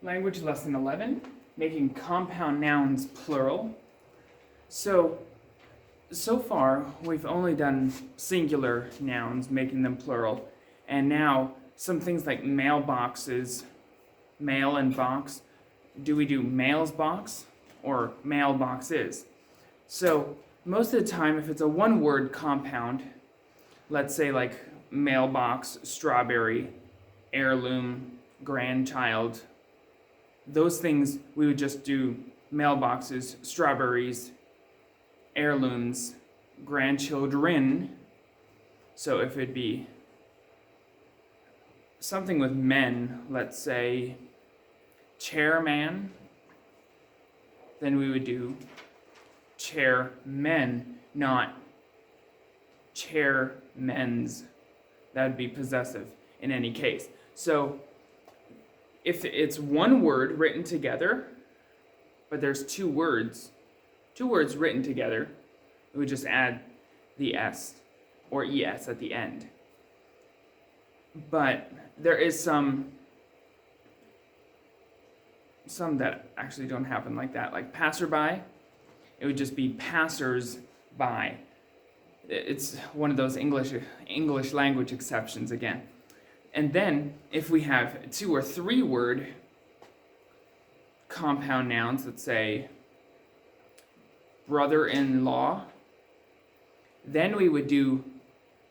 Language lesson 11, making compound nouns plural. So far we've only done singular nouns, making them plural, and now some things like mailboxes, mail and box. Do we do mail's box or mailboxes? So most of the time, if it's a one-word compound, let's say like mailbox, strawberry, heirloom, grandchild, those things we would just do mailboxes, strawberries, heirlooms, grandchildren. So if it'd be something with men, let's say chairman, then we would do chairmen, not chairmen's. That would be possessive in any case. So if it's one word written together, but there's two words written together, we would just add the S or ES at the end. But there is some that actually don't happen like that, like passerby. It would just be passers-by. It's one of those English language exceptions again. And then if we have two or three word compound nouns, let's say brother-in-law, then we would do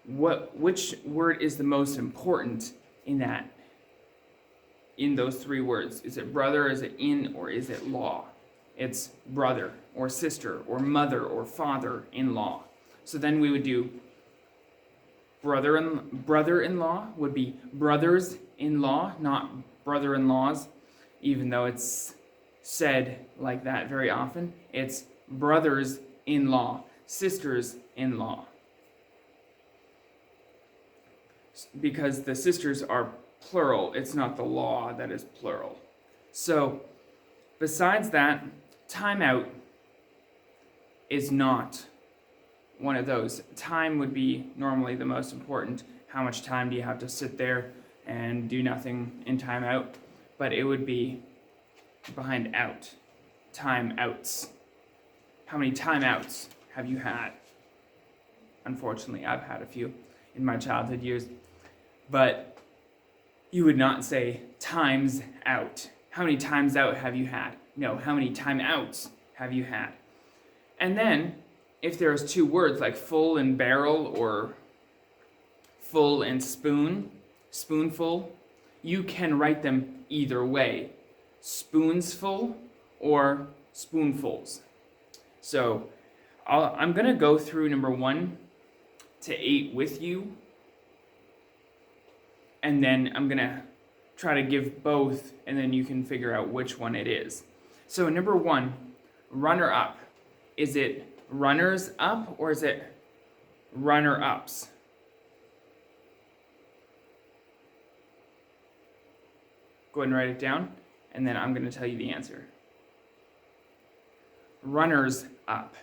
which word is the most important in those three words. Is it brother, is it in, or is it law? It's brother or sister or mother or father-in-law. So then we would do brother-in-law would be brothers-in-law, not brother-in-laws, even though it's said like that very often. It's brothers-in-law, sisters-in-law. Because the sisters are plural, it's not the law that is plural. So besides that, timeout is not one of those. Time would be normally the most important. How much time do you have to sit there and do nothing in timeout? But it would be behind out. Timeouts. How many timeouts have you had? Unfortunately, I've had a few in my childhood years. But you would not say times out. How many times out have you had? No, how many timeouts have you had? And then, if there's two words like full and barrel or full and spoon, spoonful, you can write them either way. Spoonsful or spoonfuls. So I'm going to go through number 1 to 8 with you. And then I'm going to try to give both, and then you can figure out which one it is. So number 1, runner-up. Is it runners up or is it runner-ups? Go ahead and write it down, and then I'm going to tell you the answer. Runners up.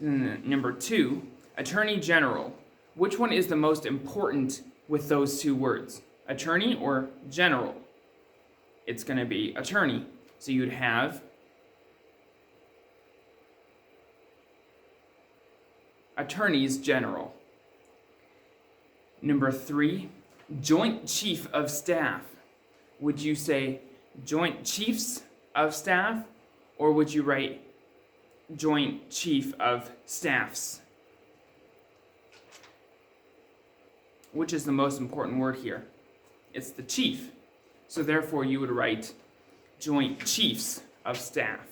Number 2, attorney general. Which one is the most important with those two words? Attorney or general? It's going to be attorney. So you'd have attorneys general. Number 3, joint chief of staff. Would you say joint chiefs of staff, or would you write joint chief of staffs? Which is the most important word here? It's the chief. So therefore you would write joint chiefs of staff.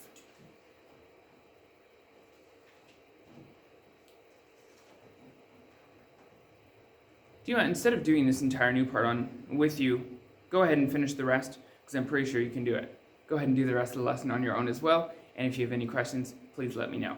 Do you know what, instead of doing this entire new part on with you, go ahead and finish the rest, because I'm pretty sure you can do it. Go ahead and do the rest of the lesson on your own as well, and if you have any questions, please let me know.